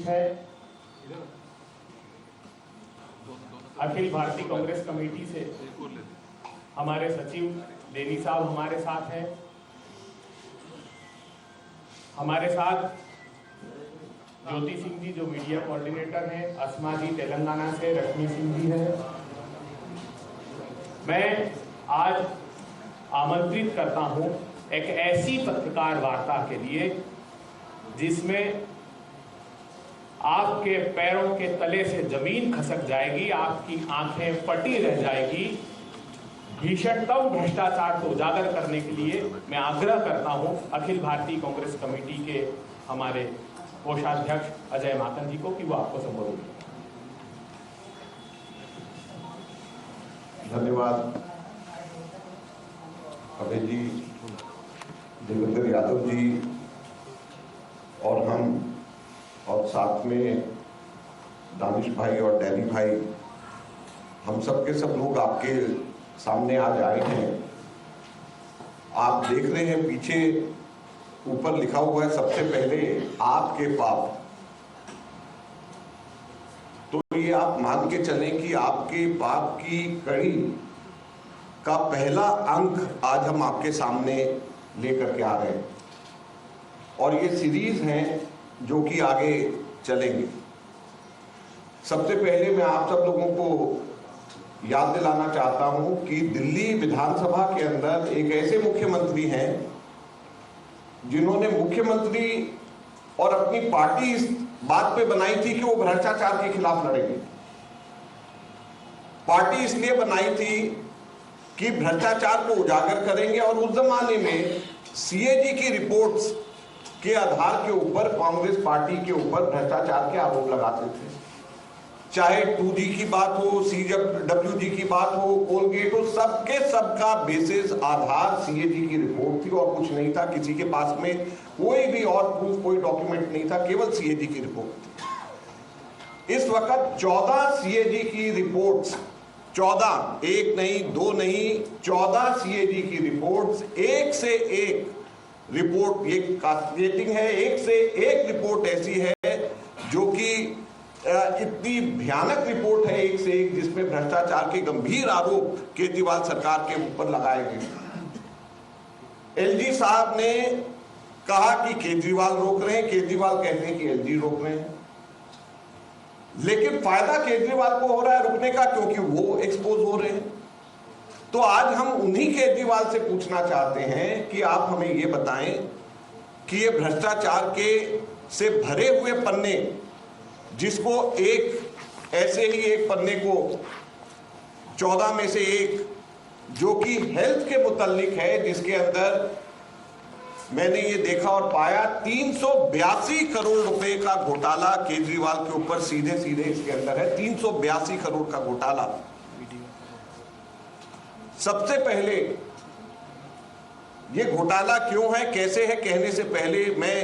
है अखिल भारतीय कांग्रेस कमेटी से हमारे सचिव डेनी साहब हमारे साथ हैं। हमारे साथ ज्योति सिंह जी जो मीडिया कोऑर्डिनेटर हैं, अस्मा जी तेलंगाना से, रश्मि सिंह जी हैं। मैं आज आमंत्रित करता हूं एक ऐसी पत्रकार वार्ता के लिए जिसमें आपके पैरों के तले से जमीन खसक जाएगी, आपकी आंखें फटी रह जाएगी। भीषणतम भ्रष्टाचार को उजागर करने के लिए मैं आग्रह करता हूं अखिल भारतीय कांग्रेस कमेटी के हमारे कोषाध्यक्ष अजय माकन जी को कि वो आपको संबोधित करें। धन्यवाद अभय जी, देवेंद्र यादव जी और हम और साथ में दानिश भाई और डैनी भाई, हम सब के सब लोग आपके सामने आज आए हैं। आप देख रहे हैं पीछे ऊपर लिखा हुआ है सबसे पहले आपके पाप। तो ये आप मान के चलें कि आपके पाप की कड़ी का पहला अंक आज हम आपके सामने लेकर के आ रहे हैं और ये सीरीज है जो कि आगे चलेंगे। सबसे पहले मैं आप सब लोगों को याद दिलाना चाहता हूं कि दिल्ली विधानसभा के अंदर एक ऐसे मुख्यमंत्री हैं जिन्होंने मुख्यमंत्री और अपनी पार्टी इस बात पे बनाई थी कि वो भ्रष्टाचार के खिलाफ लड़ेंगे। पार्टी इसलिए बनाई थी कि भ्रष्टाचार को उजागर करेंगे और उस जमाने में सीएजी की रिपोर्ट्स के आधार के ऊपर कांग्रेस पार्टी के ऊपर भ्रष्टाचार के आरोप लगाते थे। चाहे 2G की बात हो, CWG की बात हो, कोलगेट हो, सबके सबका बेसिस आधार सीएजी की रिपोर्ट थी और कुछ नहीं था। किसी के पास में कोई भी और प्रूफ, कोई डॉक्यूमेंट नहीं था, केवल सीएजी की रिपोर्ट थी। इस वक्त 14 सीएजी की रिपोर्ट्स, 14, एक नहीं, दो नहीं, 14 सीएजी की रिपोर्ट्स, एक से एक रिपोर्ट, ये कास्टिंग है, एक से एक रिपोर्ट ऐसी है जो कि इतनी भयानक रिपोर्ट है, एक से एक, जिसमें भ्रष्टाचार के गंभीर आरोप केजरीवाल सरकार के ऊपर लगाए गए। एलजी साहब ने कहा कि केजरीवाल रोक रहे हैं, केजरीवाल कहते हैं कि एलजी रोक रहे हैं, लेकिन फायदा केजरीवाल को हो रहा है रुकने का क्योंकि वो एक्सपोज हो रहे हैं। तो आज हम उन्हीं केजरीवाल से पूछना चाहते हैं कि आप हमें ये बताएं कि ये भ्रष्टाचार के से भरे हुए पन्ने, जिसको एक ऐसे ही एक पन्ने को 14 में से एक जो कि हेल्थ के मुताल्लिक है, जिसके अंदर मैंने ये देखा और पाया 382 करोड़ रुपए का घोटाला केजरीवाल के ऊपर सीधे सीधे इसके अंदर है। 382 करोड़ का घोटाला। सबसे पहले ये घोटाला क्यों है, कैसे है, कहने से पहले मैं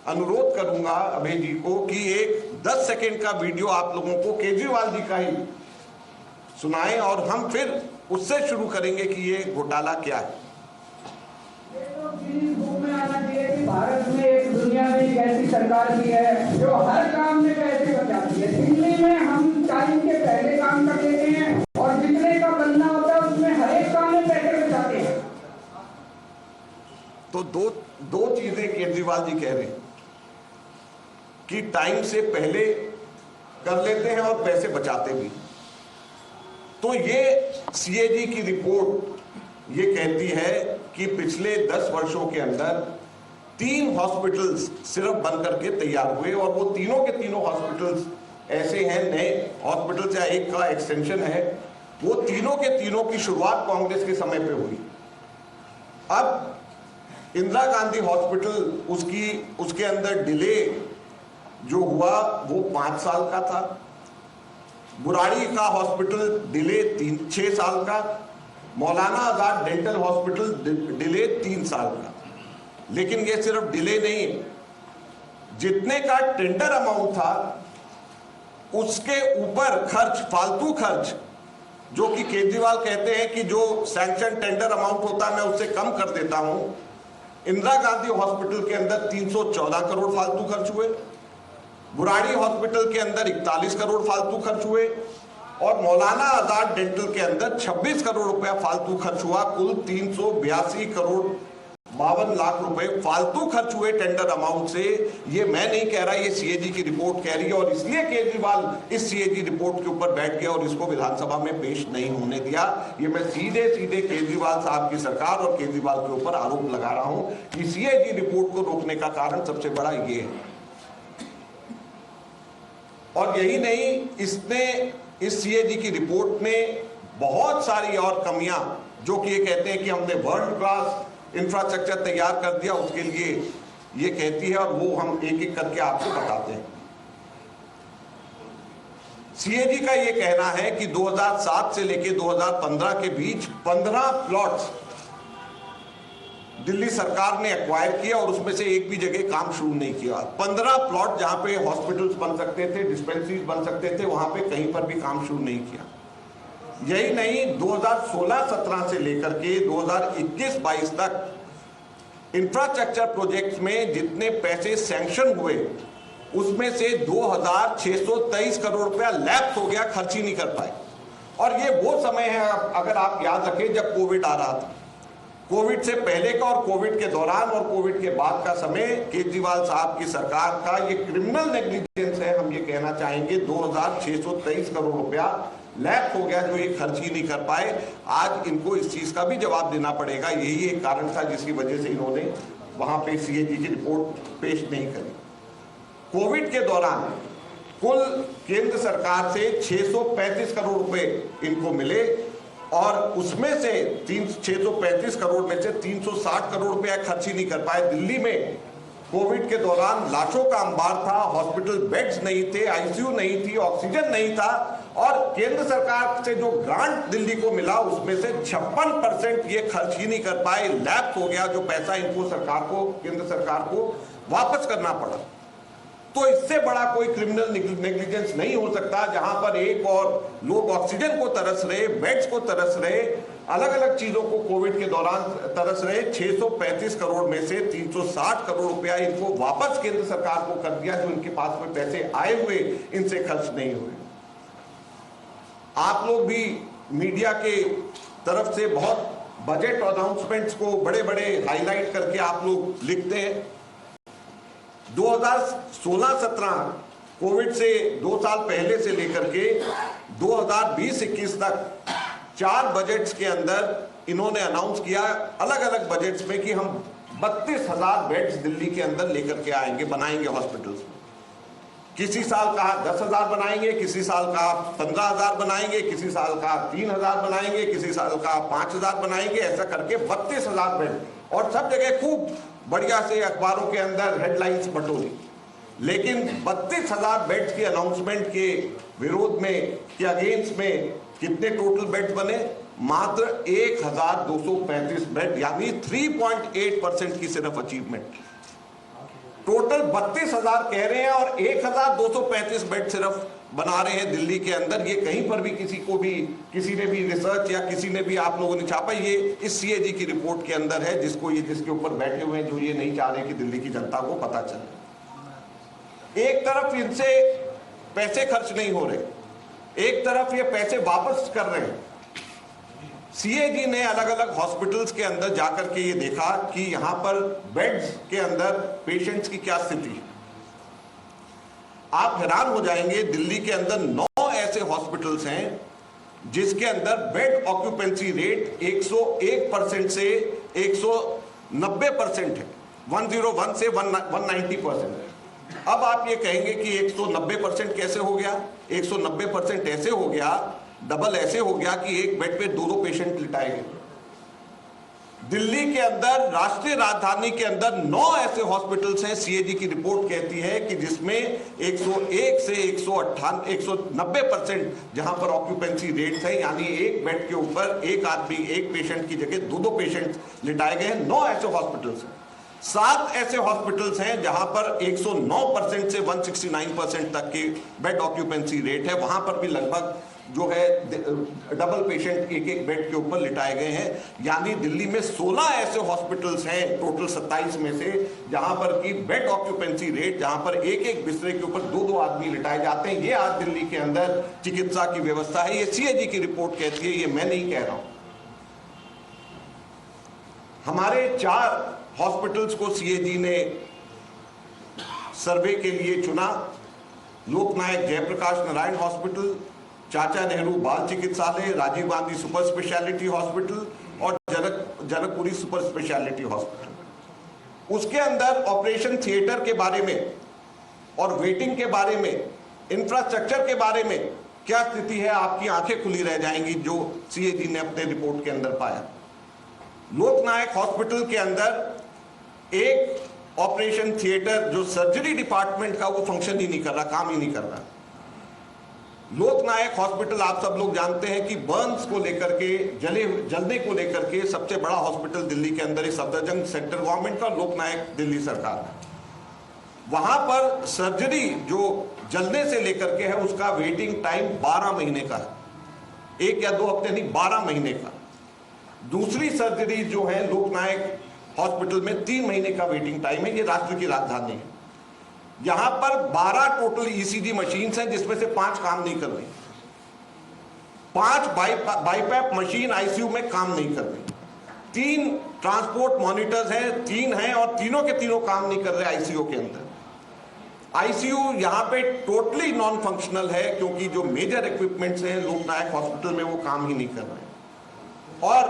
अनुरोध करूंगा अभय जी को कि एक 10 सेकेंड का वीडियो आप लोगों को केजरीवाल जी का ही सुनाएं और हम फिर उससे शुरू करेंगे कि ये घोटाला क्या है। भारत में एक दुनिया में एक ऐसी सरकार भी है जो हर काम में पैसे बचाती है। दिल्ली में हम टाइम के पहले काम कर देते हैं और जितने का बनना होता है उसमें हर एक काम में पैसे बचाते हैं। तो दो चीजें केजरीवाल जी कह रहे हैं कि टाइम से पहले कर लेते हैं और पैसे बचाते भी। तो ये सीएजी की रिपोर्ट ये कहती है कि पिछले 10 वर्षों के अंदर 3 हॉस्पिटल्स सिर्फ बन करके तैयार हुए और वो तीनों के तीनों हॉस्पिटल्स ऐसे हैं, नए हॉस्पिटल्स या एक का एक्सटेंशन है, वो तीनों के तीनों की शुरुआत कांग्रेस के समय पे हुई। अब इंदिरा गांधी हॉस्पिटल उसके अंदर डिले जो हुआ वो 5 साल का था। बुराड़ी का हॉस्पिटल डिले 6 साल का। Maulana Azad dental hospital delay 3 साल का। लेकिन ये सिर्फ डिले नहीं, जितने का टेंडर अमाउंट था उसके ऊपर खर्च, फालतू खर्च, जो कि केजरीवाल कहते हैं कि जो सैंक्शन टेंडर अमाउंट होता है मैं उससे कम कर देता हूं। इंदिरा गांधी हॉस्पिटल के अंदर 314 करोड़ फालतू खर्च हुए। बुराड़ी हॉस्पिटल के अंदर 41 करोड़ फालतू खर्च हुए और मौलाना आजाद डेंटल के अंदर 26 करोड़ रुपया फालतू खर्च हुआ। कुल 382 करोड़ 52 लाख रुपए फालतू खर्च हुए टेंडर अमाउंट से। ये मैं नहीं कह रहा, ये सीएजी की रिपोर्ट कह रही है और इसलिए केजरीवाल इस सीएजी रिपोर्ट के ऊपर बैठ गया और इसको विधानसभा में पेश नहीं होने दिया। ये मैं सीधे सीधे केजरीवाल साहब की सरकार और केजरीवाल के ऊपर आरोप लगा रहा हूं कि सीएजी रिपोर्ट को रोकने का कारण सबसे बड़ा ये है। और यही नहीं, इसने इस सीएजी की रिपोर्ट में बहुत सारी और कमियां, जो कि ये कहते हैं कि हमने वर्ल्ड क्लास इंफ्रास्ट्रक्चर तैयार कर दिया, उसके लिए ये कहती है और वो हम एक एक करके आपको बताते हैं। सीएजी का ये कहना है कि 2007 से लेकर 2015 के बीच 15 प्लॉट्स दिल्ली सरकार ने एक्वायर किया और उसमें से एक भी जगह काम शुरू नहीं किया। 15 प्लॉट जहां पे हॉस्पिटल्स बन सकते थे, डिस्पेंसरीज बन सकते थे, वहां पे कहीं पर भी काम शुरू नहीं किया। यही नहीं, 2016-17 से लेकर के 2021-22 तक इंफ्रास्ट्रक्चर प्रोजेक्ट्स में जितने पैसे सैंक्शन हुए उसमें से 2623 करोड़ रुपया लैप्स हो गया, खर्च ही नहीं कर पाए। और ये वो समय है, अगर आप याद रखें, जब कोविड आ रहा था। कोविड से पहले का और कोविड के दौरान और कोविड के बाद का समय केजरीवाल साहब की सरकार का ये क्रिमिनल नेग्लिजेंस है। हम ये कहना चाहेंगे 2623 करोड़ रुपया लैप्स हो गया, जो ये खर्च ही नहीं कर पाए। आज इनको इस चीज का भी जवाब देना पड़ेगा। यही एक कारण था जिसकी वजह से इन्होंने वहां पे सीएजी की रिपोर्ट पेश नहीं करी। कोविड के दौरान कुल केंद्र सरकार से 635 करोड़ रुपए इनको मिले और उसमें से 635 करोड़ में से 360 करोड़ रुपया खर्च ही नहीं कर पाए। दिल्ली में कोविड के दौरान लाशों का अंबार था, हॉस्पिटल बेड्स नहीं थे, आईसीयू नहीं थी, ऑक्सीजन नहीं था और केंद्र सरकार से जो ग्रांट दिल्ली को मिला उसमें से 56% ये खर्च ही नहीं कर पाए। लैप्स हो गया, जो पैसा इनको सरकार को, केंद्र सरकार को वापस करना पड़ा। तो इससे बड़ा कोई क्रिमिनल नेग्लिजेंस नहीं हो सकता, जहां पर एक और लोग ऑक्सीजन को तरस रहे, बेड्स को तरस रहे, अलग अलग चीजों को कोविड के दौरान तरस रहे। 635 करोड़ में से 360 करोड़ रुपया इनको वापस केंद्र सरकार को कर दिया, जो इनके पास में पैसे आए हुए इनसे खर्च नहीं हुए। आप लोग भी मीडिया के तरफ से बहुत बजट अनाउंसमेंट्स को बड़े बड़े हाईलाइट करके आप लोग लिखते हैं। 2016-17 कोविड से 2 साल पहले से लेकर के 2020-21 तक 4 बजट्स के अंदर इन्होंने अनाउंस किया, अलग अलग बजट्स में, कि हम 32,000 बेड्स दिल्ली के अंदर लेकर के आएंगे, बनाएंगे हॉस्पिटल्स में। किसी साल कहा 10,000 बनाएंगे, किसी साल कहा 15,000 बनाएंगे, किसी साल कहा 3,000 बनाएंगे, किसी साल कहा 5,000 बनाएंगे, ऐसा करके 32,000 बेड। और सब जगह खूब बढ़िया से अखबारों के अंदर हेडलाइंस बटोरी। लेकिन 32,000 बेड्स के अनाउंसमेंट के विरोध में, के अगेंस्ट में कितने टोटल बेड्स बने? मात्र 1,235 बेड, यानी 3.8% की सिर्फ अचीवमेंट। टोटल 32,000 कह रहे हैं और 1,235 बेड सिर्फ बना रहे हैं दिल्ली के अंदर। ये कहीं पर भी किसी ने भी रिसर्च या किसी ने भी आप लोगों ने छापा, ये इस सीएजी की रिपोर्ट के अंदर है, जिसके ऊपर बैठे हुए हैं, जो ये नहीं चाह रहे कि दिल्ली की जनता को पता चले। एक तरफ इनसे पैसे खर्च नहीं हो रहे, एक तरफ ये पैसे वापस कर रहे हैं। सीएजी ने अलग अलग हॉस्पिटल्स के अंदर जाकर के ये देखा कि यहां पर बेड्स के अंदर पेशेंट्स की क्या स्थिति है। आप हैरान हो जाएंगे, दिल्ली के अंदर 9 ऐसे हॉस्पिटल्स हैं जिसके अंदर बेड ऑक्यूपेंसी रेट 101% से 190% है, 101 से 190%। अब आप ये कहेंगे कि 190% कैसे हो गया? 190% ऐसे हो गया, डबल ऐसे हो गया कि एक बेड पे 2 पेशेंट लिटाए गए। दिल्ली के अंदर, राष्ट्रीय राजधानी के अंदर 9 ऐसे हॉस्पिटल्स हैं, सीएजी की रिपोर्ट कहती है कि जिसमें 101 से 190% जहां पर ऑक्यूपेंसी रेट है, यानी एक बेड के ऊपर एक आदमी, एक पेशेंट की जगह 2 पेशेंट लिटाए गए हैं। 9 ऐसे हॉस्पिटल्स हैं। 7 ऐसे हॉस्पिटल्स हैं जहां पर 109% से 169% तक की बेड ऑक्यूपेंसी रेट है, वहां पर भी लगभग जो है डबल पेशेंट एक एक बेड के ऊपर लिटाए गए हैं। यानी दिल्ली में 16 ऐसे हॉस्पिटल्स हैं टोटल 27 में से जहां पर की बेड ऑक्यूपेंसी रेट, जहां पर एक एक बिस्तरे के ऊपर 2-2 आदमी लिटाए जाते हैं। ये आज दिल्ली के अंदर चिकित्सा की व्यवस्था है। ये सीएजी की रिपोर्ट कहती है, ये मैं नहीं कह रहा हूं। हमारे 4 हॉस्पिटल्स को सीएजी ने सर्वे के लिए चुना। लोकनायक जयप्रकाश नारायण हॉस्पिटल, चाचा Nehru Bal Chikitsalaya, Rajiv Gandhi super speciality hospital और जनकपुरी सुपर स्पेशलिटी हॉस्पिटल। उसके अंदर ऑपरेशन थिएटर के बारे में और वेटिंग के बारे में, इंफ्रास्ट्रक्चर के बारे में क्या स्थिति है, आपकी आंखें खुली रह जाएंगी जो सीएजी ने अपने रिपोर्ट के अंदर पाया। लोकनायक हॉस्पिटल के अंदर एक ऑपरेशन थिएटर जो सर्जरी डिपार्टमेंट का, वो फंक्शन ही नहीं कर रहा, काम ही नहीं कर रहा। लोकनायक हॉस्पिटल आप सब लोग जानते हैं कि बर्न्स को लेकर के, जलने को लेकर के सबसे बड़ा हॉस्पिटल दिल्ली के अंदर है सफदरजंग सेंट्रल गवर्नमेंट का, लोकनायक दिल्ली सरकार का। वहां पर सर्जरी जो जलने से लेकर के है उसका वेटिंग टाइम 12 महीने का है, 1 या 2 हफ्ते नहीं, 12 महीने का। दूसरी सर्जरी जो है लोकनायक हॉस्पिटल में 3 महीने का वेटिंग टाइम है। ये राष्ट्र की राजधानी है। यहां पर 12 टोटल ईसीजी मशीन्स हैं जिसमें से 5 काम नहीं कर रही। 5 बाईपैप मशीन आईसीयू में काम नहीं कर रही। 3 ट्रांसपोर्ट मॉनिटर्स हैं, 3 हैं और तीनों के तीनों काम नहीं कर रहे आईसीयू के अंदर। आईसीयू यहां पे टोटली नॉन फंक्शनल है क्योंकि जो मेजर इक्विपमेंट्स हैं लोकनायक हॉस्पिटल में वो काम ही नहीं कर रहे। और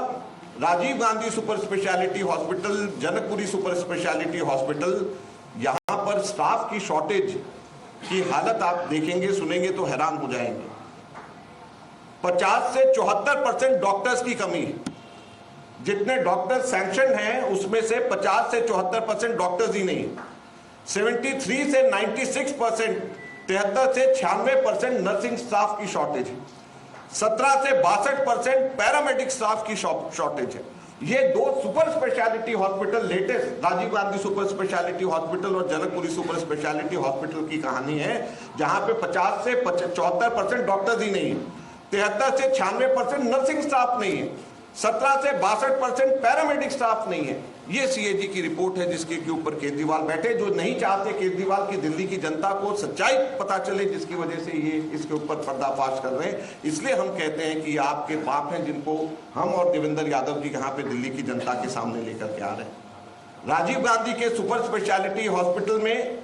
Rajiv Gandhi super speciality hospital, Janakpuri super speciality hospital, यहां पर स्टाफ की शॉर्टेज की हालत आप देखेंगे सुनेंगे तो हैरान हो जाएंगे। 50 से 74% डॉक्टर्स की कमी है। जितने डॉक्टर सैंक्शन हैं उसमें से 50 से 74% डॉक्टर्स ही नहीं है। 73 से 96%, 73 से 96% नर्सिंग स्टाफ की शॉर्टेज है। 17 से 62% पैरामेडिक स्टाफ की शॉर्टेज है। ये 2 super speciality hospital latest, Rajiv Gandhi super speciality hospital और जनकपुरी सुपर स्पेशलिटी हॉस्पिटल की कहानी है, जहां पे 50 से 74% डॉक्टर्स ही नहीं है, 73 से 96% नर्सिंग स्टाफ नहीं है, 17 से 62% पैरामेडिक स्टाफ नहीं है। ये सीएजी की रिपोर्ट है जिसके ऊपर केजरीवाल बैठे, जो नहीं चाहते केजरीवाल की दिल्ली की जनता को सच्चाई पता चले, जिसकी वजह से ये इसके ऊपर पर्दाफाश कर रहे हैं। इसलिए हम कहते हैं कि आपके पाप हैं जिनको हम और देवेंद्र यादव जी यहाँ पे दिल्ली की जनता के सामने लेकर के आ रहे हैं। राजीव गांधी के सुपर स्पेशलिटी हॉस्पिटल में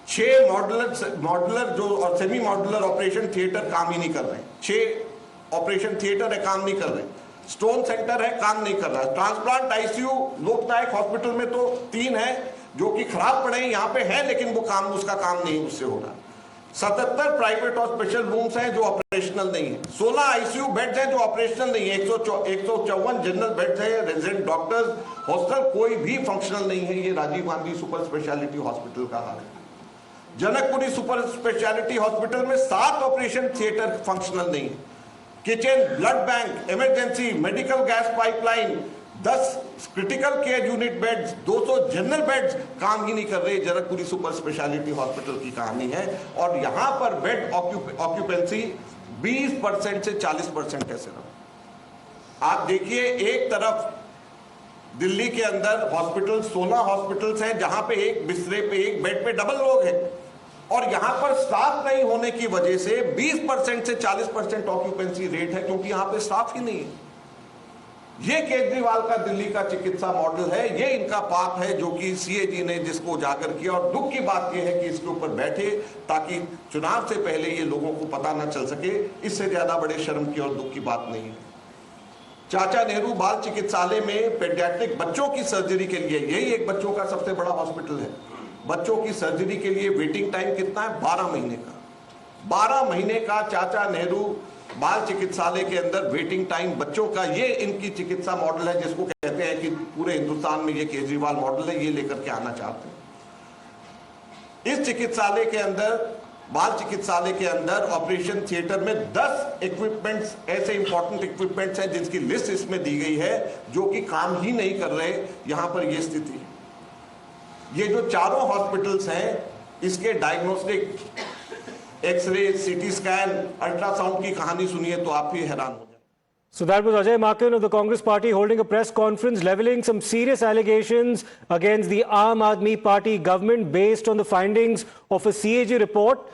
6 मॉड्यूलर जो और सेमी मॉड्यूलर ऑपरेशन थिएटर काम ही नहीं कर रहे। 6 ऑपरेशन थिएटर है, काम नहीं कर रहे। स्टोन सेंटर है, काम नहीं कर रहा। ट्रांसप्लांट आईसीयू लोकनायक हॉस्पिटल में तो 3 है जो कि खराब पड़े हैं, यहाँ पे है लेकिन वो काम, उसका काम नहीं उससे हो रहा। 77 प्राइवेट और स्पेशल रूम्स हैं जो ऑपरेशनल नहीं है। 16 आईसीयू बेड्स हैं जो ऑपरेशनल नहीं है। 154 जनरल बेड्स हैं, रेजिडेंट डॉक्टर्स हॉस्टल कोई भी फंक्शनल नहीं है। ये Rajiv Gandhi super speciality hospital का हाल है। जनकपुरी सुपर स्पेशलिटी हॉस्पिटल में 7 ऑपरेशन थिएटर फंक्शनल नहीं है। Kitchen, blood bank, emergency, medical gas pipeline, 10 critical care unit beds, 200 general beds काम ही नहीं कर रहे। जनकपुरी सुपर स्पेशलिटी हॉस्पिटल की कहानी है। और यहां पर बेड ऑक्यूपेंसी 20% से 40% है सिर्फ। आप देखिए, एक तरफ दिल्ली के अंदर हॉस्पिटल 16 हॉस्पिटल्स हैं जहां पे एक बिस्तरे पे, एक बेड पे डबल लोग हैं, और यहां पर स्टाफ नहीं होने की वजह से 20% से 40% ऑक्यूपेंसी रेट है क्योंकि यहां पे स्टाफ ही नहीं है। ये केजरीवाल का दिल्ली का चिकित्सा मॉडल है, ये इनका पाप है जो कि सीएजी ने जिसको उजागर किया। और दुख की बात यह है कि इसके ऊपर बैठे ताकि चुनाव से पहले ये लोगों को पता न चल सके। इससे ज्यादा बड़े शर्म की और दुख की बात नहीं है। चाचा नेहरू बाल चिकित्सालय में पेडियाट्रिक बच्चों की सर्जरी के लिए, यही एक बच्चों का सबसे बड़ा हॉस्पिटल है, बच्चों की सर्जरी के लिए वेटिंग टाइम कितना है? 12 महीने का। 12 महीने का चाचा नेहरू बाल चिकित्सालय के अंदर वेटिंग टाइम बच्चों का। ये इनकी चिकित्सा मॉडल है जिसको कहते हैं कि पूरे हिंदुस्तान में ये केजरीवाल मॉडल है, ये लेकर के आना चाहते हैं। इस चिकित्सालय के अंदर, बाल चिकित्सालय के अंदर ऑपरेशन थिएटर में 10 इक्विपमेंट्स, ऐसे इंपॉर्टेंट इक्विपमेंट्स हैं जिसकी लिस्ट इसमें दी गई है जो कि काम ही नहीं कर रहे। यहां पर यह स्थिति है। ये जो चारों हॉस्पिटल्स हैं इसके diagnostic X-ray, CT scan, ultrasound की कहानी सुनिए तो आप ही हैरान हो जाए। So that was Ajay Maken of the Congress Party holding a press conference levelling some serious allegations against the Aam Aadmi Party government based on the findings of a CAG report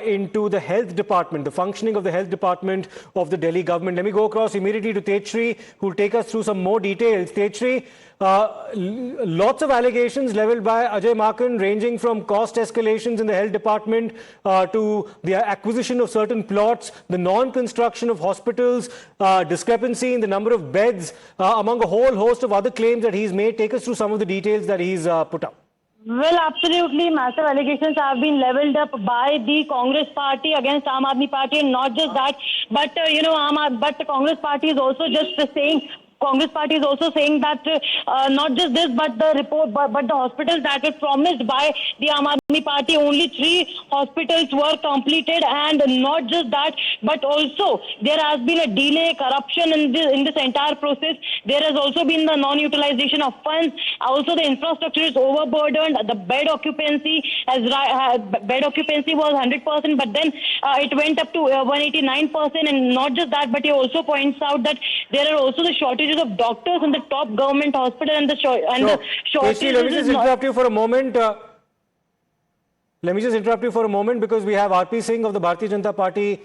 into the health department, the functioning of the health department of the Delhi government. Let me go across immediately to Tejshri, who will take us through some more details. Tejshri, lots of allegations leveled by Ajay Maken ranging from cost escalations in the health department to the acquisition of certain plots, the non-construction of hospitals, discrepancy in the number of beds, among a whole host of other claims that he's made. Take us through some of the details that he's put up. Well, absolutely massive allegations have been leveled up by the Congress Party against Aam Aadmi Party, and not just that, but but the Congress Party is also just saying. Congress Party is also saying that not just this, but the report, but the hospitals that were promised by the Aam Aadmi Party, only 3 hospitals were completed, and not just that, but also there has been a delay, corruption in this entire process. There has also been the non-utilization of funds. Also, the infrastructure is overburdened. The bed occupancy was 100%, but then it went up to 189%, and not just that, but he also points out that there are also the shortages of doctors in the top government hospital, and the shortages. Let me just interrupt you for a moment. Let me just interrupt you for a moment because we have RP Singh of the Bharatiya Janata Party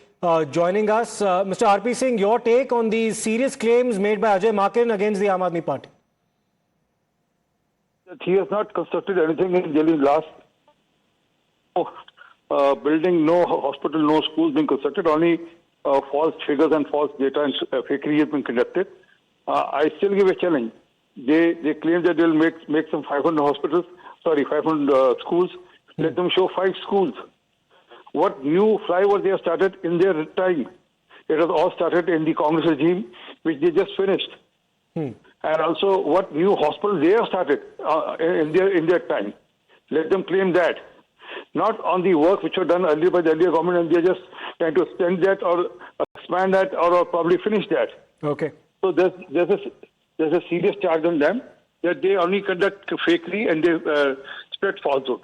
joining us. Mr. RP Singh, your take on these serious claims made by Ajay Maken against the Aam Aadmi Party? He has not constructed anything in Delhi last. Building, no hospital, no schools being constructed. Only false figures and false data and fakery has been conducted. I still give a challenge. They claim that they'll make some 500 schools. Let them show 5 schools. What new flyover they have started in their time? It has all started in the Congress regime, which they just finished. And also, what new hospitals they have started in their time? Let them claim that. Not on the work which was done earlier by the earlier government, and they're just trying to extend that or expand that or probably finish that. Okay. So there's a serious charge on them that they only conduct fakery and they spread falsehood.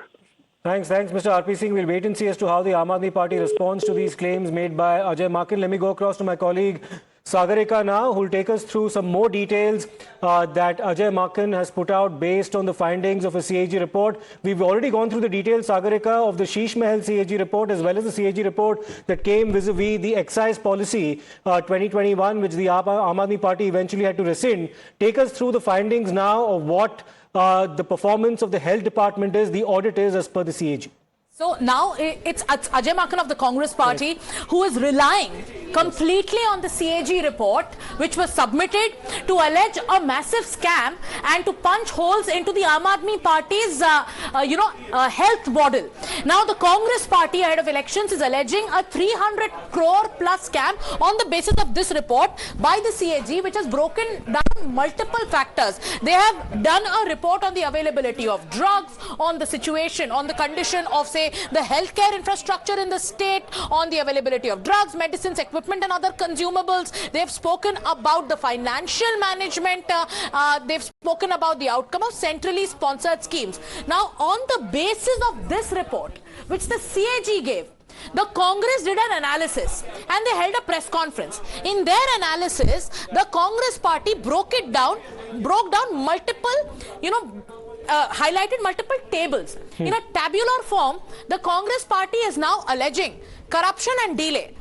Thanks, Mr. RP Singh. We'll wait and see as to how the Aam Aadmi Party responds to these claims made by Ajay Maken. Let me go across to my colleague Sagarika now, who will take us through some more details that Ajay Maken has put out based on the findings of a CAG report. We've already gone through the details, Sagarika, of the Sheesh Mahal CAG report as well as the CAG report that came vis-a-vis the excise policy 2021, which the Aam Aadmi Party eventually had to rescind. Take us through the findings now of what the performance of the health department is, the audit is as per the CAG. So now it's Ajay Maken of the Congress Party who is relying completely on the CAG report, which was submitted to allege a massive scam and to punch holes into the Aam Aadmi Party's, health model. Now the Congress Party ahead of elections is alleging a 300 crore plus scam on the basis of this report by the CAG, which has broken down multiple factors. They have done a report on the availability of drugs, on the situation, on the condition of, say, the healthcare infrastructure in the state, on the availability of drugs, medicines, equipment and other consumables. They've spoken about the financial management. They've spoken about the outcome of centrally sponsored schemes. Now, on the basis of this report, which the CAG gave, the Congress did an analysis and they held a press conference. In their analysis, the Congress Party broke down multiple, highlighted multiple tables. In a tabular form, the Congress Party is now alleging corruption and delay.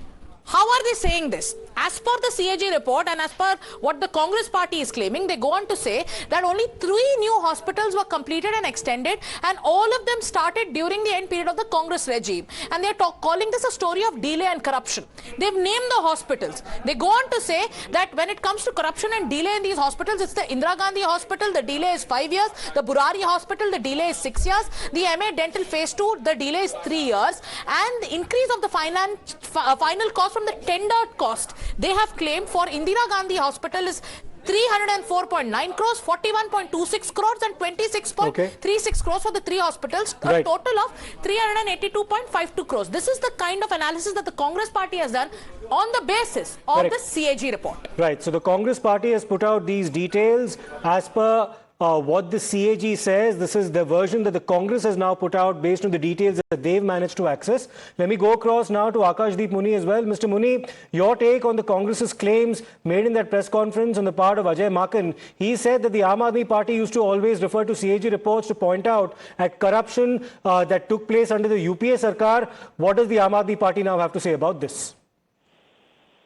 How are they saying this? As per the CAG report and as per what the Congress Party is claiming, they go on to say that only 3 new hospitals were completed and extended, and all of them started during the end period of the Congress regime. And they're calling this a story of delay and corruption. They've named the hospitals. They go on to say that when it comes to corruption and delay in these hospitals, it's the Indira Gandhi Hospital, the delay is 5 years. The Burari Hospital, the delay is 6 years. The MA Dental Phase 2, the delay is 3 years. And the increase of the final cost from the tendered cost, they have claimed for Indira Gandhi Hospital is 304.9 crores, 41.26 crores and 26.36 crores for the 3 hospitals, a total of 382.52 crores. This is the kind of analysis that the Congress Party has done on the basis of the CAG report. Right. So the Congress Party has put out these details as per what the CAG says. This is the version that the Congress has now put out based on the details that they've managed to access. Let me go across now to Akashdeep Muni as well. Mr. Muni, your take on the Congress's claims made in that press conference on the part of Ajay Maken. He said that the Aam Aadmi Party used to always refer to CAG reports to point out at corruption that took place under the UPA Sarkar. What does the Aam Aadmi Party now have to say about this?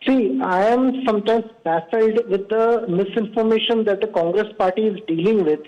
See, I am sometimes baffled with the misinformation that the Congress party is dealing with.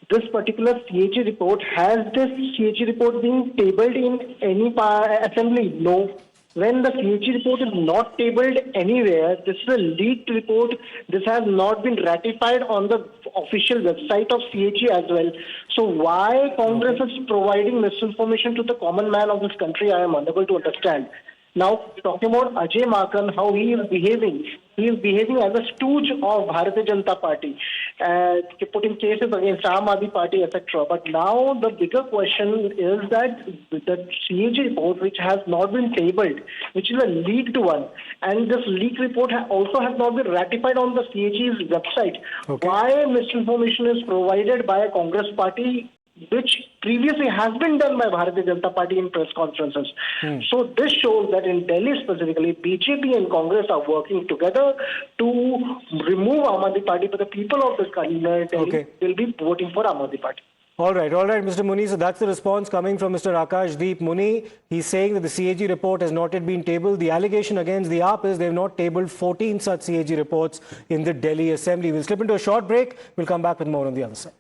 This particular CAG report, has this CAG report been tabled in any assembly? No. When the CAG report is not tabled anywhere, this is a leaked report. This has not been ratified on the official website of CAG as well. So why Congress is providing misinformation to the common man of this country, I am unable to understand. Now, talking about Ajay Maken, how he is behaving as a stooge of Bharatiya Janata Party, putting cases against Aam Aadmi Party, etc. But now the bigger question is that the CAG report, which has not been tabled, which is a leaked one, and this leaked report also has not been ratified on the CAG's website. Okay. Why misinformation is provided by a Congress party, which previously has been done by Bharatiya Janata Party in press conferences. So this shows that in Delhi specifically, BJP and Congress are working together to remove Aam Aadmi Party, but the people of this country will be voting for Aam Aadmi Party. All right, Mr. Muni. So that's the response coming from Mr. Akashdeep Muni. He's saying that the CAG report has not yet been tabled. The allegation against the AAP is they've not tabled 14 such CAG reports in the Delhi Assembly. We'll slip into a short break. We'll come back with more on the other side.